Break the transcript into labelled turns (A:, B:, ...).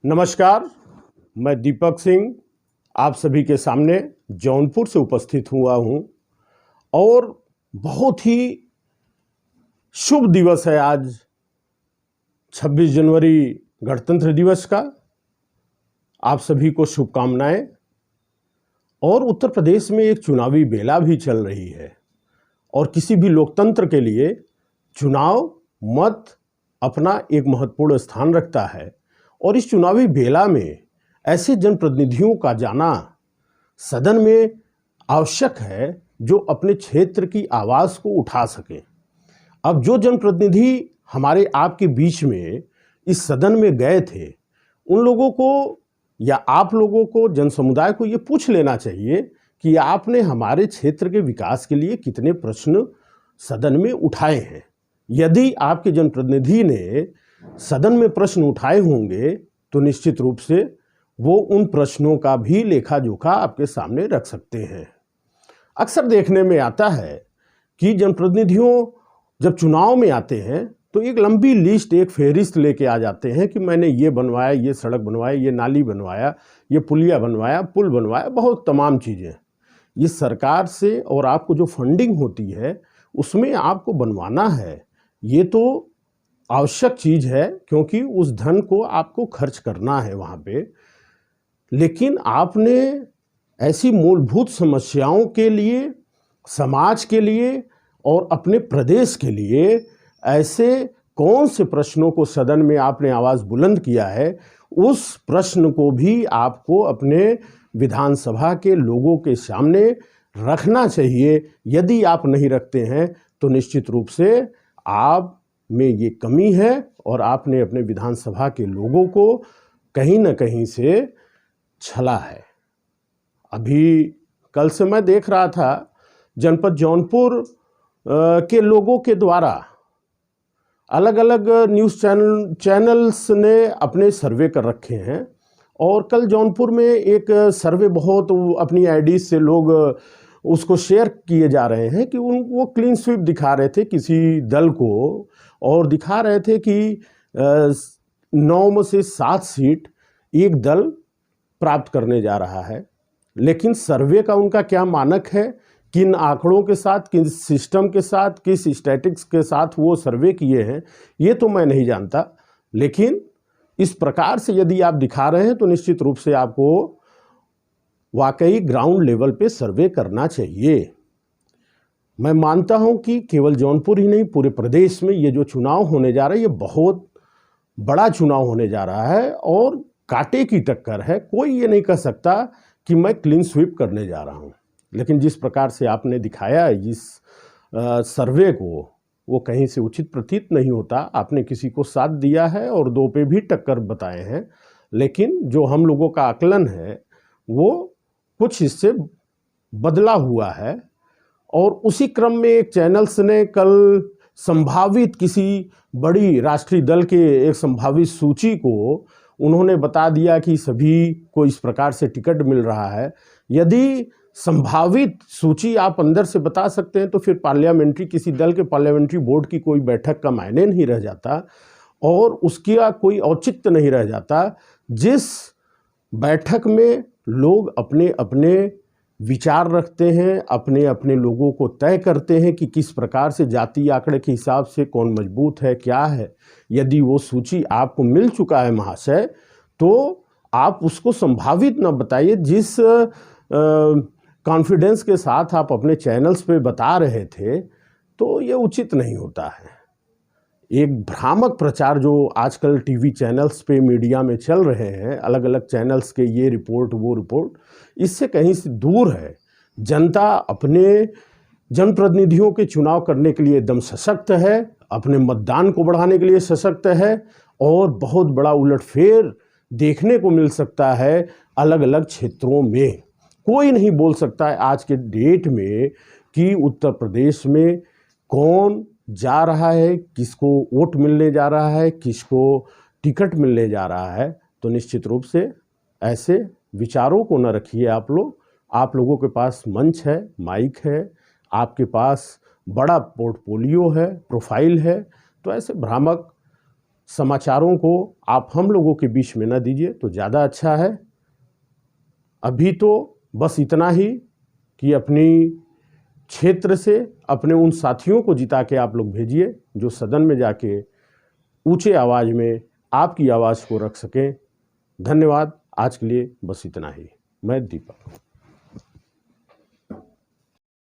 A: नमस्कार, मैं दीपक सिंह आप सभी के सामने जौनपुर से उपस्थित हुआ हूं और बहुत ही शुभ दिवस है आज 26 जनवरी गणतंत्र दिवस का। आप सभी को शुभकामनाएं। और उत्तर प्रदेश में एक चुनावी बेला भी चल रही है और किसी भी लोकतंत्र के लिए चुनाव मत अपना एक महत्वपूर्ण स्थान रखता है और इस चुनावी बेला में ऐसे जनप्रतिनिधियों का जाना सदन में आवश्यक है जो अपने क्षेत्र की आवाज़ को उठा सकें। अब जो जनप्रतिनिधि हमारे आपके बीच में इस सदन में गए थे, उन लोगों को या आप लोगों को, जन समुदाय को ये पूछ लेना चाहिए कि आपने हमारे क्षेत्र के विकास के लिए कितने प्रश्न सदन में उठाए हैं। यदि आपके जनप्रतिनिधि ने सदन में प्रश्न उठाए होंगे तो निश्चित रूप से वो उन प्रश्नों का भी लेखा जोखा आपके सामने रख सकते हैं। अक्सर देखने में आता है कि जनप्रतिनिधियों जब चुनाव में आते हैं तो एक लंबी लिस्ट, एक फहरिस्त लेके आ जाते हैं कि मैंने ये बनवाया, ये सड़क बनवाया, ये नाली बनवाया, ये पुलिया बनवाया, पुल बनवाया, बहुत तमाम चीज़ें। ये सरकार से और आपको जो फंडिंग होती है उसमें आपको बनवाना है, ये तो आवश्यक चीज़ है क्योंकि उस धन को आपको खर्च करना है वहाँ पे। लेकिन आपने ऐसी मूलभूत समस्याओं के लिए, समाज के लिए और अपने प्रदेश के लिए ऐसे कौन से प्रश्नों को सदन में आपने आवाज़ बुलंद किया है, उस प्रश्न को भी आपको अपने विधानसभा के लोगों के सामने रखना चाहिए। यदि आप नहीं रखते हैं तो निश्चित रूप से आप में ये कमी है और आपने अपने विधानसभा के लोगों को कहीं न कहीं से छला है। अभी कल से मैं देख रहा था जनपद जौनपुर के लोगों के द्वारा अलग अलग न्यूज़ चैनल्स ने अपने सर्वे कर रखे हैं और कल जौनपुर में एक सर्वे बहुत अपनी आईडी से लोग उसको शेयर किए जा रहे हैं कि वो क्लीन स्वीप दिखा रहे थे किसी दल को और दिखा रहे थे कि 9 में से 7 सीट एक दल प्राप्त करने जा रहा है। लेकिन सर्वे का उनका क्या मानक है, किन आंकड़ों के साथ, किन सिस्टम के साथ, किस स्टैटिक्स के साथ वो सर्वे किए हैं, ये तो मैं नहीं जानता। लेकिन इस प्रकार से यदि आप दिखा रहे हैं तो निश्चित रूप से आपको वाकई ग्राउंड लेवल पे सर्वे करना चाहिए। मैं मानता हूं कि केवल जौनपुर ही नहीं, पूरे प्रदेश में ये जो चुनाव होने जा रहा है, ये बहुत बड़ा चुनाव होने जा रहा है और कांटे की टक्कर है। कोई ये नहीं कह सकता कि मैं क्लीन स्वीप करने जा रहा हूं। लेकिन जिस प्रकार से आपने दिखाया इस सर्वे को, वो कहीं से उचित प्रतीत नहीं होता। आपने किसी को 7 दिया है और 2 पे भी टक्कर बताए हैं, लेकिन जो हम लोगों का आकलन है वो कुछ इससे बदला हुआ है। और उसी क्रम में एक चैनल्स ने कल संभावित किसी बड़ी राष्ट्रीय दल के एक संभावित सूची को उन्होंने बता दिया कि सभी को इस प्रकार से टिकट मिल रहा है। यदि संभावित सूची आप अंदर से बता सकते हैं तो फिर पार्लियामेंट्री, किसी दल के पार्लियामेंट्री बोर्ड की कोई बैठक का मायने नहीं रह जाता और उसका कोई औचित्य नहीं रह जाता। जिस बैठक में लोग अपने अपने विचार रखते हैं, अपने अपने लोगों को तय करते हैं कि किस प्रकार से जाति आंकड़े के हिसाब से कौन मजबूत है, क्या है। यदि वो सूची आपको मिल चुका है महाशय, तो आप उसको संभावित न बताइए। जिस कॉन्फिडेंस के साथ आप अपने चैनल्स पे बता रहे थे, तो ये उचित नहीं होता है। एक भ्रामक प्रचार जो आजकल टीवी चैनल्स पे, मीडिया में चल रहे हैं, अलग अलग चैनल्स के ये रिपोर्ट वो रिपोर्ट, इससे कहीं से दूर है। जनता अपने जनप्रतिनिधियों के चुनाव करने के लिए एकदम सशक्त है, अपने मतदान को बढ़ाने के लिए सशक्त है और बहुत बड़ा उलटफेर देखने को मिल सकता है अलग अलग क्षेत्रों में। कोई नहीं बोल सकता है आज के डेट में कि उत्तर प्रदेश में कौन जा रहा है, किसको वोट मिलने जा रहा है, किसको टिकट मिलने जा रहा है। तो निश्चित रूप से ऐसे विचारों को न रखिए आप लोग। आप लोगों के पास मंच है, माइक है, आपके पास बड़ा पोर्टफोलियो है, प्रोफाइल है, तो ऐसे भ्रामक समाचारों को आप हम लोगों के बीच में न दीजिए तो ज़्यादा अच्छा है। अभी तो बस इतना ही कि अपनी क्षेत्र से अपने उन साथियों को जिता के आप लोग भेजिए जो सदन में जाके ऊंचे आवाज़ में आपकी आवाज़ को रख सकें। धन्यवाद। आज के लिए बस इतना ही। मैं दीपक।